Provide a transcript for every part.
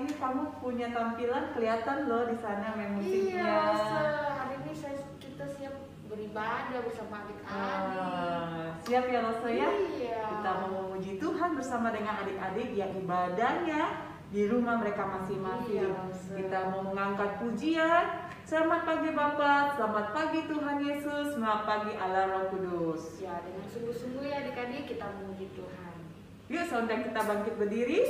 ini kamu punya tampilan kelihatan loh di sana main musiknya. Iya, hari ini kita siap beribadah bersama adik-adik. Siap ya Lose ya? Iya. Kita mau memuji Tuhan bersama dengan adik-adik yang ibadahnya di rumah mereka masing-masing. Iya, kita mau mengangkat pujian. Selamat pagi Bapak, selamat pagi Tuhan Yesus, selamat pagi Allah Roh Kudus. Ya, dengan sungguh-sungguh ya adik-adik kita memuji Tuhan. Yuk, saudara kita bangkit berdiri.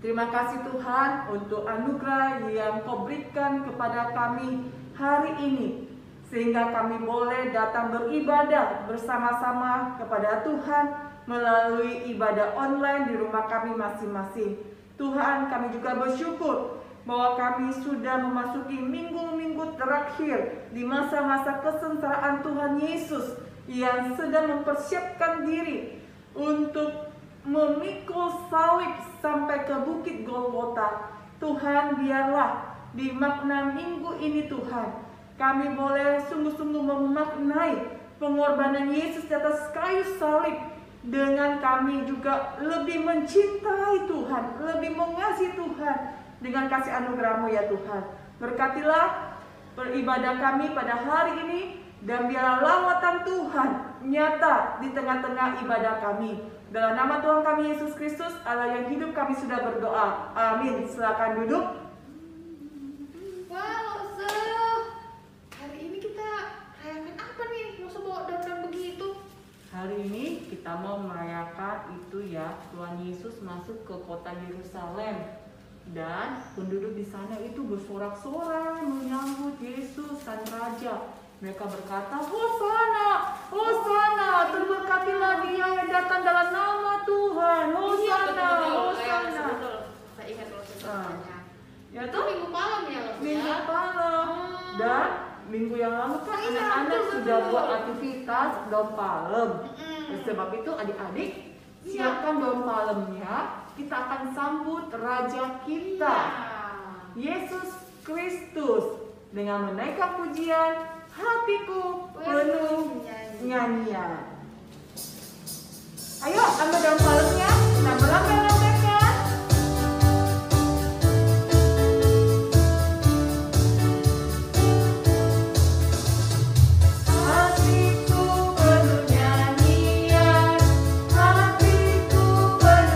Terima kasih Tuhan untuk anugerah yang Kau berikan kepada kami hari ini, sehingga kami boleh datang beribadah bersama-sama kepada Tuhan melalui ibadah online di rumah kami masing-masing. Tuhan, kami juga bersyukur bahwa kami sudah memasuki minggu-minggu terakhir di masa-masa kesengsaraan Tuhan Yesus yang sedang mempersiapkan diri untuk memikul salib sampai ke bukit Golgota. Tuhan, biarlah di makna minggu ini Tuhan, kami boleh sungguh-sungguh memaknai pengorbanan Yesus di atas kayu salib, dengan kami juga lebih mencintai Tuhan, lebih mengasihi Tuhan dengan kasih anugerah-Mu ya Tuhan. Berkatilah beribadah kami pada hari ini, dan biarlah lawatan Tuhan nyata di tengah-tengah ibadah kami. Dalam nama Tuhan kami Yesus Kristus, Allah yang hidup, kami sudah berdoa. Amin. Silakan duduk. Wow, hari ini kita rayakan apa nih? Masa bawa dandan begitu? Hari ini kita mau merayakan itu ya, Tuhan Yesus masuk ke kota Yerusalem, dan penduduk di sana itu bersorak-sorai menyambut Yesus Sang Raja. Mereka berkata, Hosana, Hosana, terberkatilah dia yang datang dalam nama Tuhan. Hosana, Hosana. Saya ingat kalau ceritanya. Ya Itu tuh, minggu malam ya, minggu malam. Dan minggu yang lalu kan anak-anak sudah buat aktivitas daun palem. Sebab itu adik-adik, siapkan daun palemnya. Kita akan sambut Raja kita, Yesus Kristus, dengan menaikkan pujian Hatiku Penuh Nyanyian. Ayo, ambil daun palemnya, kita melambaikan. Hatiku penuh nyanyian, hatiku penuh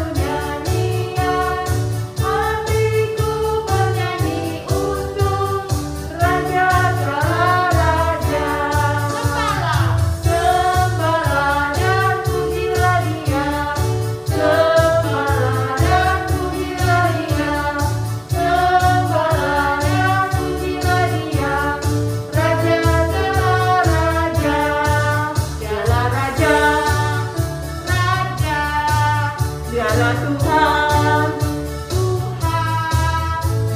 Dialah Tuhan,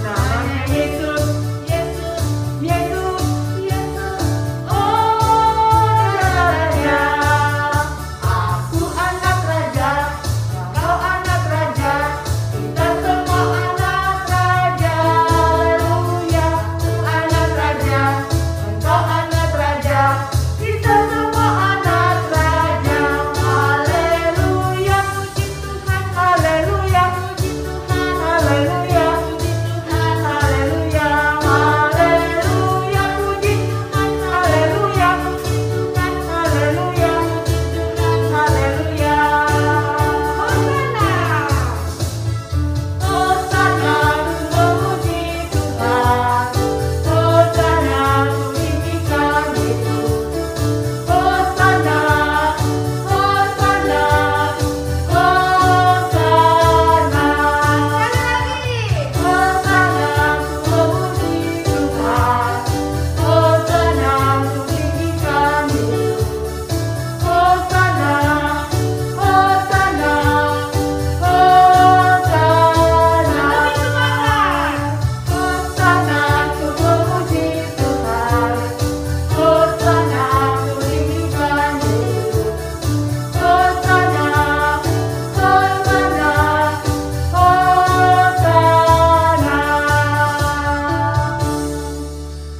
namanya Yesus, Yesus, Yesus, Yesus. Oh Raja, aku anak raja, kau anak raja, kita semua anak raja. Haleluya, anak raja, engkau anak raja, kita semua anak raja. Haleluya, puji Tuhan, haleluya, puji Tuhan, haleluya, puji Tuhan, haleluya, haleluya, puji Tuhan, haleluya, puji Tuhan, haleluya, puji Tuhan, haleluya. Hosana, Hosana, memuji Tuhan, Hosana, tinggikan Yesus. Hosana, Hosana, Hosana. Hosana, memuji Tuhan, Hosana, tinggikan Yesus. Hosana, Hosana, Hosana. Hosana, memuji Tuhan, Hosana, tinggikan Yesus. Hosana, Hosana, Hosana.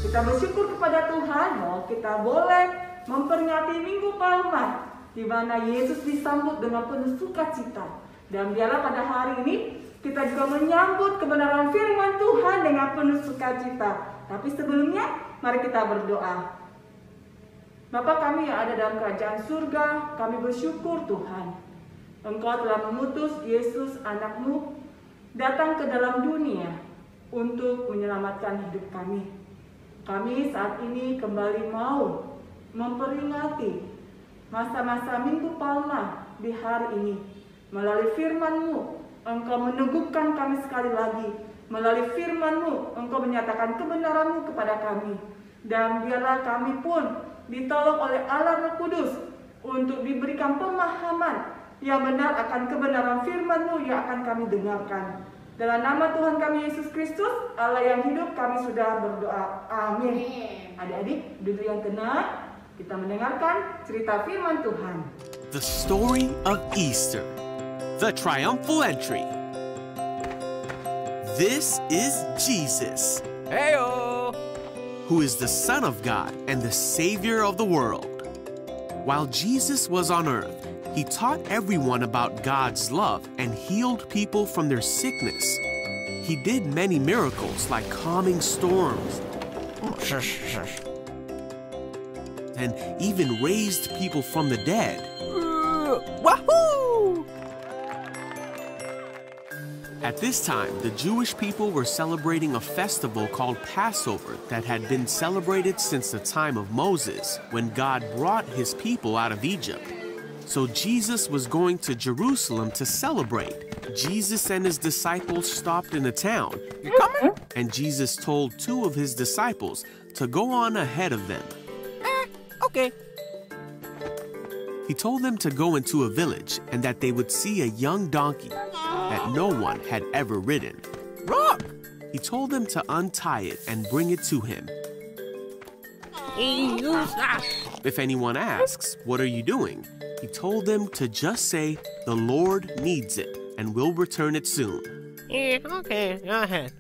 Kita bersyukur kepada Tuhan bahwa kita boleh memperingati Minggu Palma, di mana Yesus disambut dengan penuh sukacita. Dan biarlah pada hari ini kita juga menyambut kebenaran firman Tuhan dengan penuh sukacita. Tapi sebelumnya, mari kita berdoa. Bapa kami yang ada dalam kerajaan surga, kami bersyukur Tuhan. Engkau telah memutus Yesus anak-Mu datang ke dalam dunia untuk menyelamatkan hidup kami. Kami saat ini kembali mau memperingati masa-masa Minggu Palma di hari ini. Melalui firman-Mu, Engkau meneguhkan kami sekali lagi. Melalui firman-Mu, Engkau menyatakan kebenaran-Mu kepada kami. Dan biarlah kami pun ditolong oleh Allah Roh Kudus untuk diberikan pemahaman yang benar akan kebenaran firman-Mu yang akan kami dengarkan. Dalam nama Tuhan kami Yesus Kristus, Allah yang hidup, kami sudah berdoa. Amin. Adik-adik, duduk yang tenang. Kita mendengarkan cerita firman Tuhan. The story of Easter, the triumphal entry. This is Jesus, Heyo! who is the Son of God and the Savior of the world. While Jesus was on earth, he taught everyone about God's love and healed people from their sickness. He did many miracles like calming storms and even raised people from the dead. Wahoo! At this time, the Jewish people were celebrating a festival called Passover that had been celebrated since the time of Moses, when God brought his people out of Egypt. So Jesus was going to Jerusalem to celebrate. Jesus and his disciples stopped in a town, You coming? and Jesus told two of his disciples to go on ahead of them. Okay. He told them to go into a village and that they would see a young donkey that no one had ever ridden. Rock! He told them to untie it and bring it to him. If anyone asks, "What are you doing?" he told them to just say, "The Lord needs it and will return it soon." Okay, go ahead.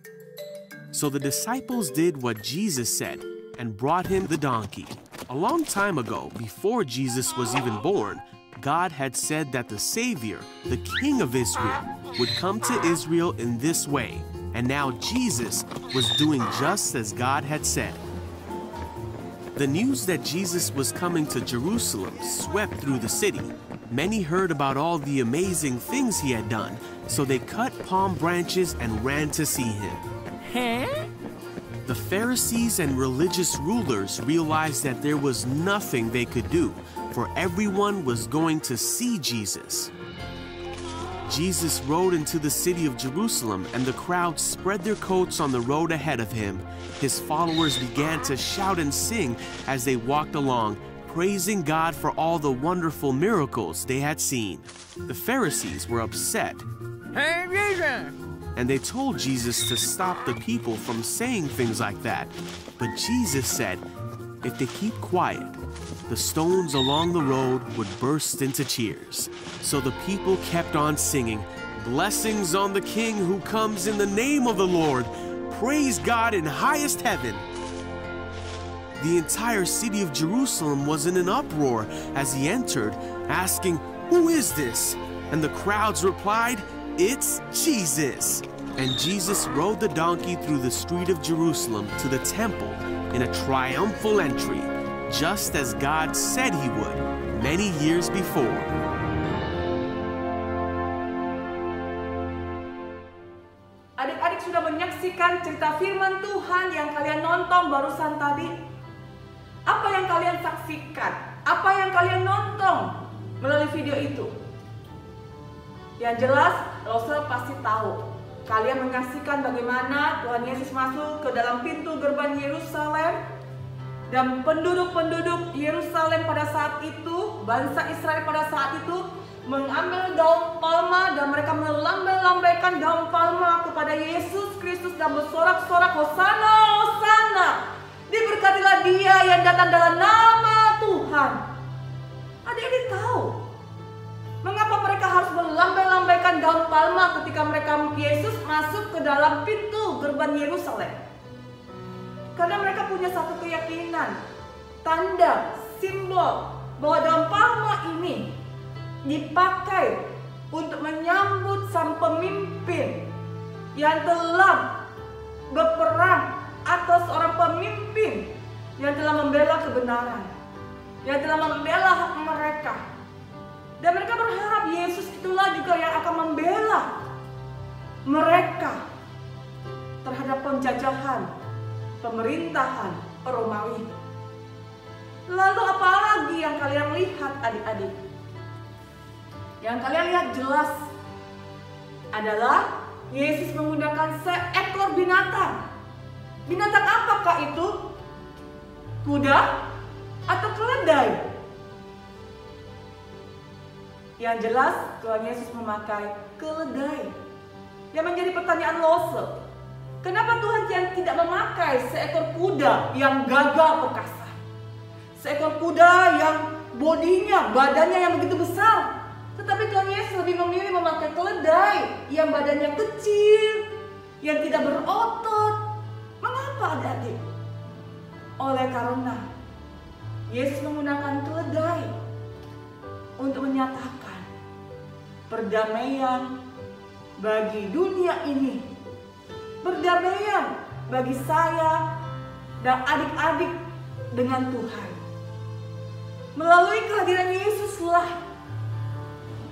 So the disciples did what Jesus said and brought him the donkey. A long time ago, before Jesus was even born, God had said that the Savior, the King of Israel, would come to Israel in this way. And now Jesus was doing just as God had said. The news that Jesus was coming to Jerusalem swept through the city. Many heard about all the amazing things he had done, so they cut palm branches and ran to see him. Huh? The Pharisees and religious rulers realized that there was nothing they could do, for everyone was going to see Jesus. Jesus rode into the city of Jerusalem, and the crowd spread their coats on the road ahead of him. His followers began to shout and sing as they walked along, praising God for all the wonderful miracles they had seen. The Pharisees were upset, Hey, Jesus! and they told Jesus to stop the people from saying things like that. But Jesus said, if they keep quiet, the stones along the road would burst into cheers. So the people kept on singing, "Blessings on the King who comes in the name of the Lord. Praise God in highest heaven." The entire city of Jerusalem was in an uproar as he entered, asking, "Who is this?" And the crowds replied, "It's Jesus." And Jesus rode the donkey through the street of Jerusalem to the temple in a triumphal entry, just as God said he would many years before. Adik-adik sudah menyaksikan cerita firman Tuhan yang kalian nonton barusan tadi? Apa yang kalian saksikan? Apa yang kalian nonton melalui video itu? Yang jelas, Rosel pasti tahu. Kalian menyaksikan bagaimana Tuhan Yesus masuk ke dalam pintu gerbang Yerusalem, dan penduduk-penduduk Yerusalem pada saat itu, bangsa Israel pada saat itu, mengambil daun palma dan mereka melambai-lambaikan daun palma kepada Yesus Kristus dan bersorak-sorak, "Hosana, Hosana, diberkatilah dia yang datang dalam nama Tuhan." Adik-adik tahu mengapa mereka harus melambai-lambaikan daun palma ketika Yesus masuk ke dalam pintu gerbang Yerusalem? Karena mereka punya satu keyakinan, tanda, simbol bahwa daun palma ini dipakai untuk menyambut sang pemimpin yang telah berperang, atau seorang pemimpin yang telah membela kebenaran, yang telah membela hak mereka. Dan mereka berharap Yesus itulah juga yang akan membela mereka terhadap penjajahan pemerintahan Romawi. Lalu apa lagi yang kalian lihat, adik-adik? Yang kalian lihat jelas adalah Yesus menggunakan seekor binatang. Binatang apakah itu? Kuda atau keledai? Yang jelas Tuhan Yesus memakai keledai. Yang menjadi pertanyaan Lose, kenapa Tuhan tidak memakai seekor kuda yang gagah perkasa? Seekor kuda yang bodinya, badannya yang begitu besar. Tetapi Tuhan Yesus lebih memilih memakai keledai yang badannya kecil, yang tidak berotot. Mengapa, adik-adik? Oleh karena Yesus menggunakan keledai untuk menyatakan perdamaian bagi dunia ini, perdamaian bagi saya dan adik-adik dengan Tuhan. Melalui kehadiran Yesuslah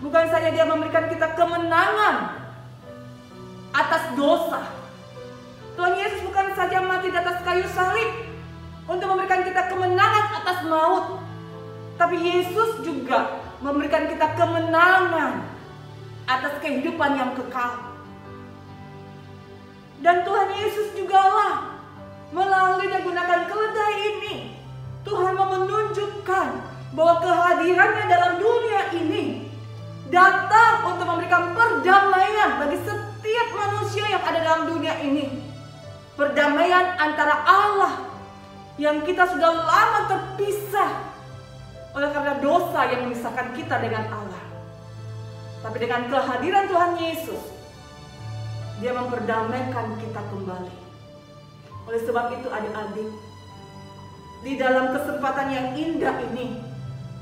bukan saja dia memberikan kita kemenangan atas dosa. Tuhan Yesus bukan saja mati di atas kayu salib untuk memberikan kita kemenangan atas maut, tapi Yesus juga memberikan kita kemenangan atas kehidupan yang kekal. Dan Tuhan Yesus jugalah melalui menggunakan keledai ini, Tuhan mau menunjukkan bahwa kehadirannya dalam dunia ini datang untuk memberikan perdamaian bagi setiap manusia yang ada dalam dunia ini. Perdamaian antara Allah yang kita sudah lama terpisah oleh karena dosa yang memisahkan kita dengan Allah. Tapi dengan kehadiran Tuhan Yesus, Dia memperdamaikan kita kembali. Oleh sebab itu, adik-adik, di dalam kesempatan yang indah ini,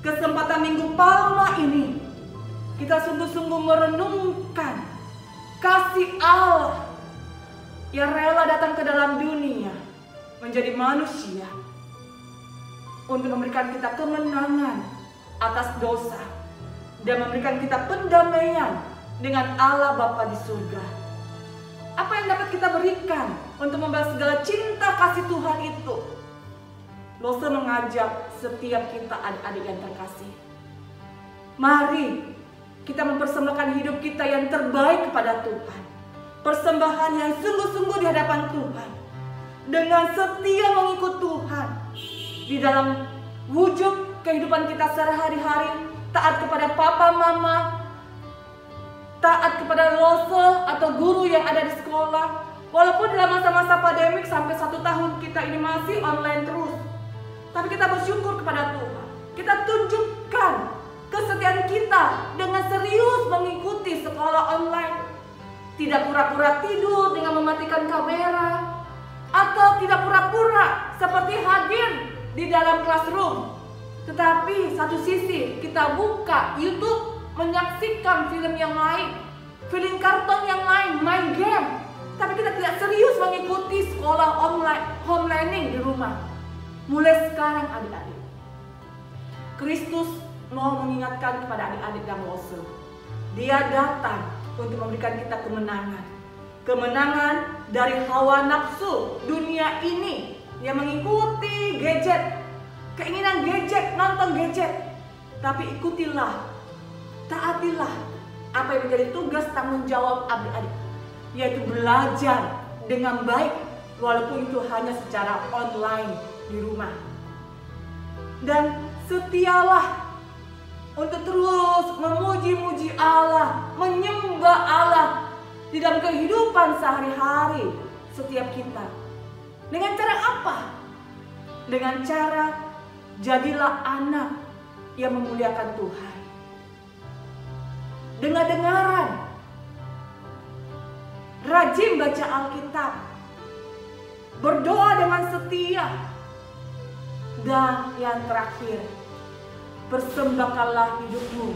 kesempatan Minggu Palma ini, kita sungguh-sungguh merenungkan kasih Allah yang rela datang ke dalam dunia menjadi manusia untuk memberikan kita kemenangan atas dosa dan memberikan kita pendamaian dengan Allah Bapa di surga. Apa yang dapat kita berikan untuk membalas segala cinta kasih Tuhan itu? Lose mengajak setiap kita, adik-adik yang terkasih, mari kita mempersembahkan hidup kita yang terbaik kepada Tuhan. Persembahan yang sungguh-sungguh di hadapan Tuhan. Dengan setia mengikut Tuhan di dalam wujud kehidupan kita sehari-hari, taat kepada papa mama, taat kepada lose atau guru yang ada di sekolah. Walaupun dalam masa-masa pandemik sampai 1 tahun kita ini masih online terus, tapi kita bersyukur kepada Tuhan. Kita tunjukkan kesetiaan kita dengan serius mengikuti sekolah online. Tidak pura-pura tidur dengan mematikan kamera, atau tidak pura-pura seperti hadir di dalam classroom. Tetapi satu sisi kita buka YouTube, menyaksikan film yang lain, film karton yang lain, main game. Tapi kita tidak serius mengikuti sekolah online, home learning di rumah. Mulai sekarang adik-adik, Kristus mau mengingatkan kepada adik-adik dan lose. Dia datang untuk memberikan kita kemenangan. Kemenangan dari hawa nafsu dunia ini yang mengikuti gadget, keinginan gadget, nonton gadget. Tapi ikutilah, taatilah apa yang menjadi tugas tanggung jawab adik-adik, yaitu belajar dengan baik walaupun itu hanya secara online di rumah. Dan setialah untuk terus memuji-muji Allah, menyembah Allah di dalam kehidupan sehari-hari setiap kita. Dengan cara apa? Dengan cara jadilah anak yang memuliakan Tuhan. Dengar-dengaran, rajin baca Alkitab, berdoa dengan setia, dan yang terakhir, persembahkanlah hidupmu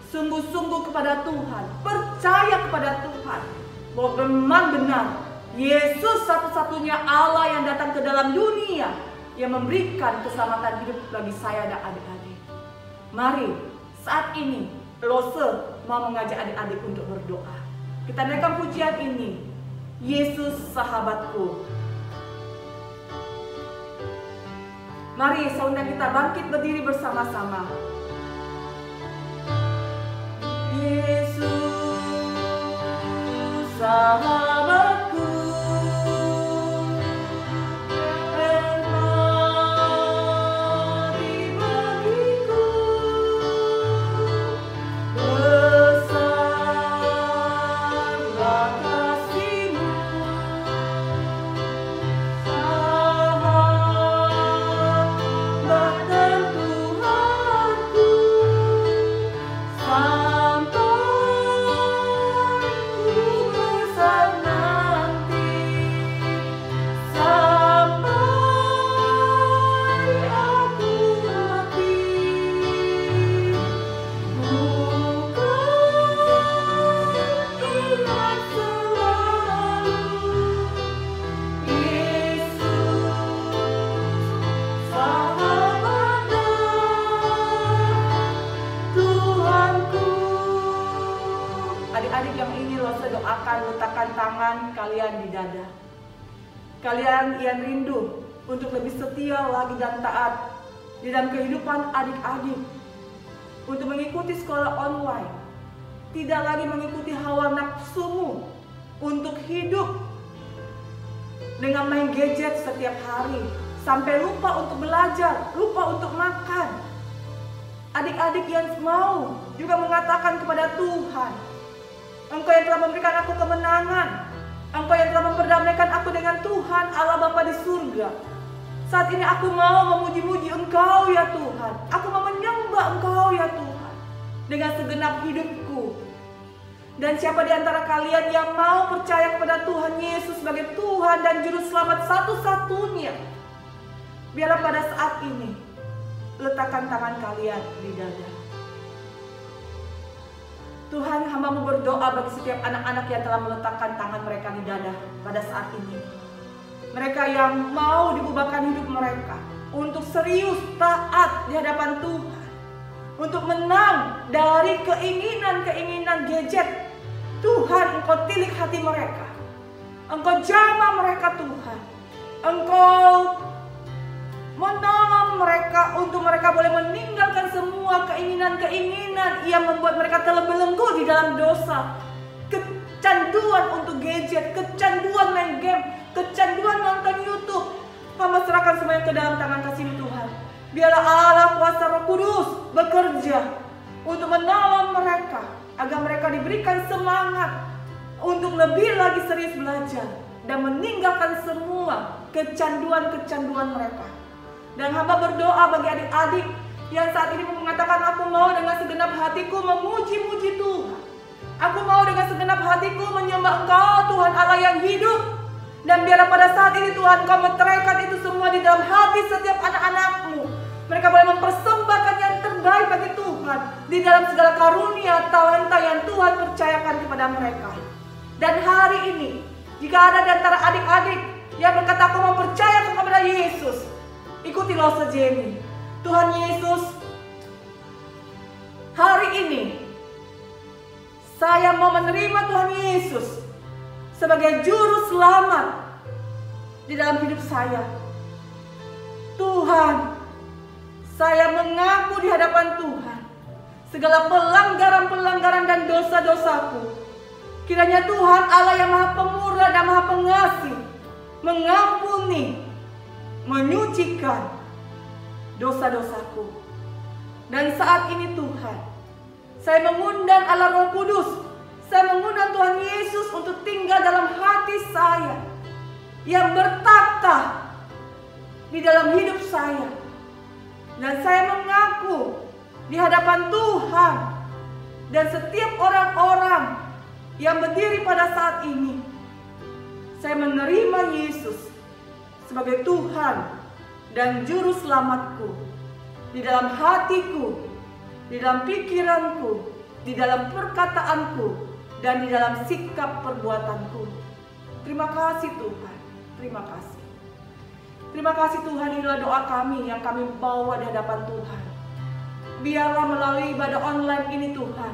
sungguh-sungguh kepada Tuhan. Percaya kepada Tuhan bahwa memang benar Yesus satu-satunya Allah yang datang ke dalam dunia yang memberikan keselamatan hidup bagi saya dan adik-adik. Mari saat ini Lose mau mengajak adik-adik untuk berdoa. Kita naikkan pujian ini, Yesus sahabatku. Mari saudara kita bangkit berdiri bersama-sama. Yesus sahabatku, engkau di bagiku, besarlah kasih-Mu, sahabat dan Tuhanku, adik-adik yang ingin Lose doakan, letakkan tangan kalian di dada. Kalian yang rindu untuk lebih setia lagi dan taat di dalam kehidupan adik-adik, untuk mengikuti sekolah online, tidak lagi mengikuti hawa nafsumu untuk hidup dengan main gadget setiap hari, sampai lupa untuk belajar, lupa untuk makan. Adik-adik yang mau juga mengatakan kepada Tuhan, Engkau yang telah memberikan aku kemenangan, Engkau yang telah memperdamaikan aku dengan Tuhan Allah Bapa di surga. Saat ini aku mau memuji-muji Engkau ya Tuhan. Aku mau menyembah Engkau ya Tuhan dengan segenap hidupku. Dan siapa di antara kalian yang mau percaya kepada Tuhan Yesus sebagai Tuhan dan Juru Selamat satu-satunya, biarlah pada saat ini letakkan tangan kalian di dada. Tuhan, hamba-Mu berdoa bagi setiap anak-anak yang telah meletakkan tangan mereka di dada pada saat ini. Mereka yang mau diubahkan hidup mereka untuk serius taat di hadapan Tuhan, untuk menang dari keinginan-keinginan gadget. Tuhan, Engkau tilik hati mereka, Engkau jamah mereka Tuhan, Engkau menolong mereka untuk mereka boleh meninggalkan semua keinginan-keinginan yang membuat mereka terbelenggu di dalam dosa. Kecanduan untuk gadget, kecanduan main game, kecanduan nonton YouTube. Hamba serahkan semuanya ke dalam tangan kasih-Mu Tuhan. Biarlah Allah kuasa Roh Kudus bekerja untuk menolong mereka, agar mereka diberikan semangat untuk lebih lagi serius belajar dan meninggalkan semua kecanduan-kecanduan mereka. Dan hamba berdoa bagi adik-adik yang saat ini mengatakan, aku mau dengan segenap hatiku memuji-muji Tuhan. Aku mau dengan segenap hatiku menyembah Engkau, Tuhan Allah yang hidup. Dan biarlah pada saat ini Tuhan, Kau meteraikan itu semua di dalam hati setiap anak-anak-Mu. Mereka boleh mempersembahkan yang terbaik bagi Tuhan di dalam segala karunia, talenta yang Tuhan percayakan kepada mereka. Dan hari ini, jika ada di antara adik-adik yang berkata, aku mau percaya kepada Yesus, ikutilah saja ini. Tuhan Yesus, hari ini saya mau menerima Tuhan Yesus sebagai juru selamat di dalam hidup saya. Tuhan, saya mengaku di hadapan Tuhan segala pelanggaran-pelanggaran dan dosa-dosaku. Kiranya Tuhan Allah yang Maha Pemurah dan Maha Pengasih mengampuni, menyucikan dosa-dosaku. Dan saat ini Tuhan, saya mengundang Allah Roh Kudus, saya mengundang Tuhan Yesus untuk tinggal dalam hati saya, yang bertata di dalam hidup saya. Dan saya mengaku di hadapan Tuhan dan setiap orang-orang yang berdiri pada saat ini, saya menerima Yesus sebagai Tuhan dan Juru Selamatku di dalam hatiku, di dalam pikiranku, di dalam perkataanku, dan di dalam sikap perbuatanku. Terima kasih Tuhan, terima kasih. Terima kasih Tuhan, inilah doa kami yang kami bawa di hadapan Tuhan. Biarlah melalui ibadah online ini Tuhan,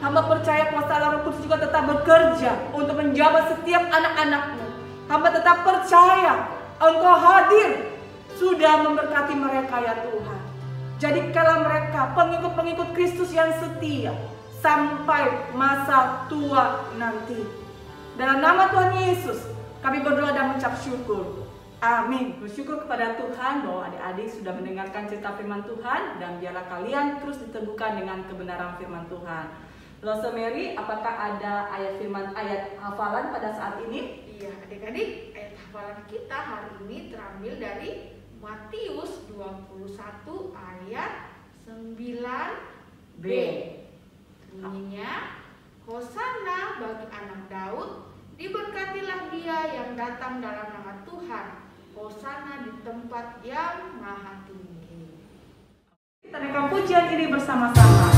hamba percaya kuasa Allah Roh Kudus juga tetap bekerja untuk menjamah setiap anak-anak-Mu. Hamba tetap percaya Engkau hadir sudah memberkati mereka ya Tuhan. Jadikanlah mereka pengikut-pengikut Kristus yang setia sampai masa tua nanti. Dalam nama Tuhan Yesus kami berdoa dan mengucap syukur. Amin. Bersyukur kepada Tuhan bahwa adik-adik sudah mendengarkan cerita firman Tuhan, dan biarlah kalian terus diteguhkan dengan kebenaran firman Tuhan. Rosemary, apakah ada ayat hafalan pada saat ini? Iya, adik-adik, ayat hafalan kita hari ini terambil dari Matius 21 ayat 9b. Bunyinya, Hosana bagi anak Daud, diberkatilah dia yang datang dalam nama Tuhan, Hosana di tempat yang maha tinggi. Kita naikkan pujian ini bersama-sama.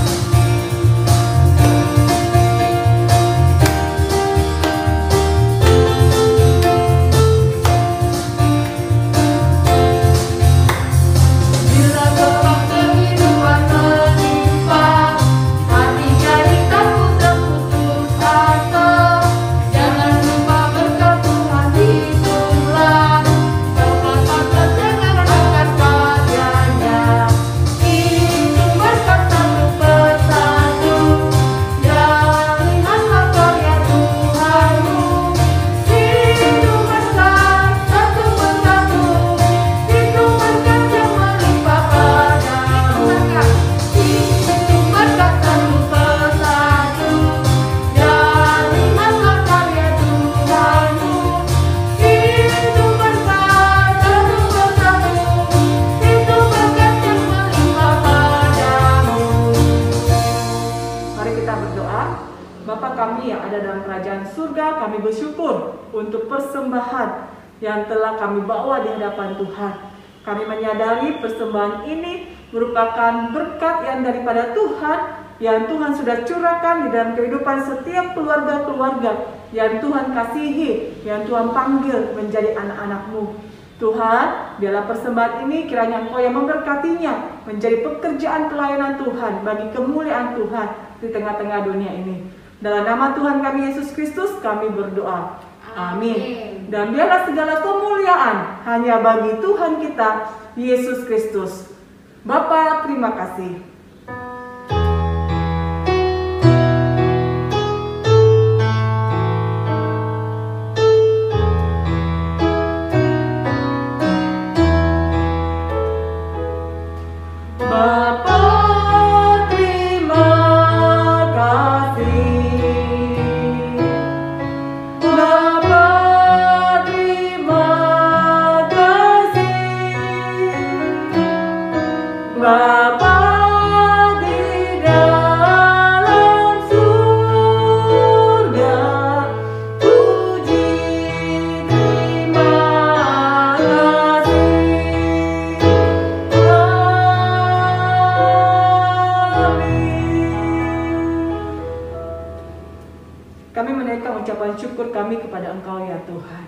Kami bersyukur untuk persembahan yang telah kami bawa di hadapan Tuhan. Kami menyadari persembahan ini merupakan berkat yang daripada Tuhan, yang Tuhan sudah curahkan di dalam kehidupan setiap keluarga-keluarga yang Tuhan kasihi, yang Tuhan panggil menjadi anak-anak-Mu. Tuhan, biarlah persembahan ini kiranya Engkau yang memberkatinya menjadi pekerjaan pelayanan Tuhan bagi kemuliaan Tuhan di tengah-tengah dunia ini. Dalam nama Tuhan kami Yesus Kristus kami berdoa. Amin. Dan biarlah segala kemuliaan hanya bagi Tuhan kita Yesus Kristus. Bapa, terima kasih. kami menaikkan ucapan syukur kami kepada Engkau ya Tuhan.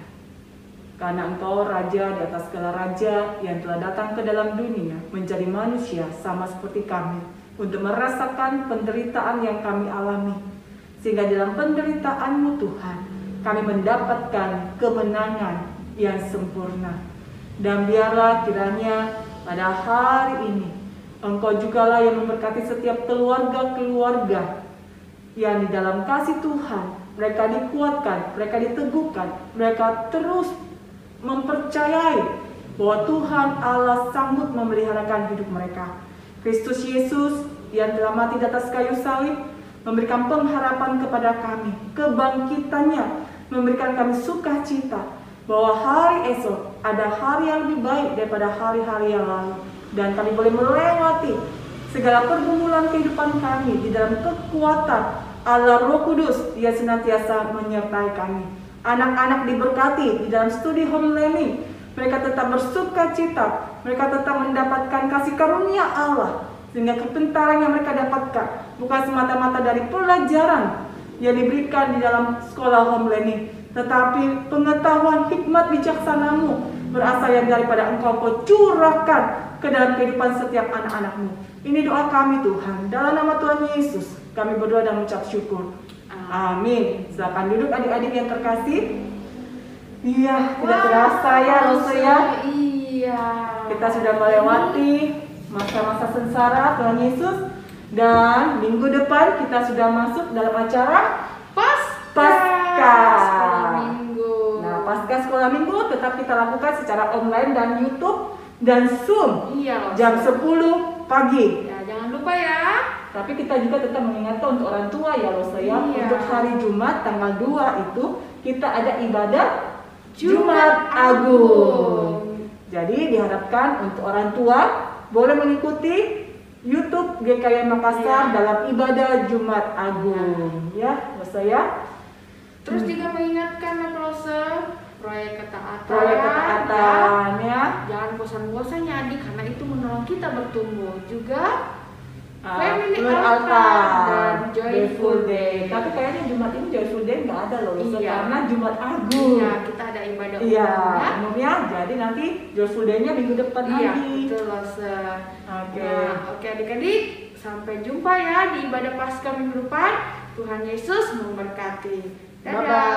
Karena Engkau Raja di atas segala raja yang telah datang ke dalam dunia menjadi manusia sama seperti kami untuk merasakan penderitaan yang kami alami. Sehingga dalam penderitaan-Mu Tuhan, kami mendapatkan kemenangan yang sempurna. Dan biarlah kiranya pada hari ini Engkau jugalah yang memberkati setiap keluarga-keluarga yang di dalam kasih Tuhan, mereka dikuatkan, mereka diteguhkan, mereka terus mempercayai bahwa Tuhan Allah sanggup memeliharakan hidup mereka. Kristus Yesus yang telah mati di atas kayu salib memberikan pengharapan kepada kami, kebangkitannya memberikan kami sukacita bahwa hari esok ada hari yang lebih baik daripada hari-hari yang lalu, dan kami boleh melewati segala pergumulan kehidupan kami di dalam kekuatan Allah Roh Kudus yang senantiasa menyertai kami. Anak-anak diberkati di dalam studi home learning, mereka tetap bersukacita, mereka tetap mendapatkan kasih karunia Allah, sehingga kepintaran yang mereka dapatkan bukan semata-mata dari pelajaran yang diberikan di dalam sekolah home learning, tetapi pengetahuan hikmat bijaksana-Mu berasal yang daripada Engkau curahkan ke dalam kehidupan setiap anak-anak-Mu. Ini doa kami Tuhan, dalam nama Tuhan Yesus kami berdoa dan mengucap syukur. Amin. Silakan duduk adik-adik yang terkasih. Iya, tidak terasa ya Rosa ya. Iya. Kita sudah melewati masa-masa sengsara Tuhan Yesus, dan minggu depan kita sudah masuk dalam acara Pasca. Sekolah minggu. Nah, Pasca sekolah minggu tetap kita lakukan secara online dan YouTube dan Zoom. Iya, jam 10 pagi. Ya, jangan lupa ya. Tapi kita juga tetap mengingatkan untuk orang tua ya Rosa ya. Iya. Untuk hari Jumat tanggal 2 itu kita ada ibadah Jumat Agung. Jadi diharapkan untuk orang tua boleh mengikuti YouTube GKY Makassar dalam ibadah Jumat Agung ya Rosa ya. Terus juga mengingatkan Rosa, proyek ketaatan ya. Jangan bosan-bosan ya adik, karena itu menolong kita bertumbuh. Juga Family Lord Altar dan dan Joyful Day. Tapi kayaknya Jumat ini Joyful Day nggak ada loh, Rosa, Iya. karena Jumat Agung. Iya, kita ada ibadah Iya, umum ya. umumnya. Jadi nanti Joyful Day-nya minggu depan Iya, lagi. betul Rosa. Oke. Nah, oke adik-adik, sampai jumpa ya di ibadah Paskah minggu depan. Tuhan Yesus memberkati. Dadah. Bye-bye.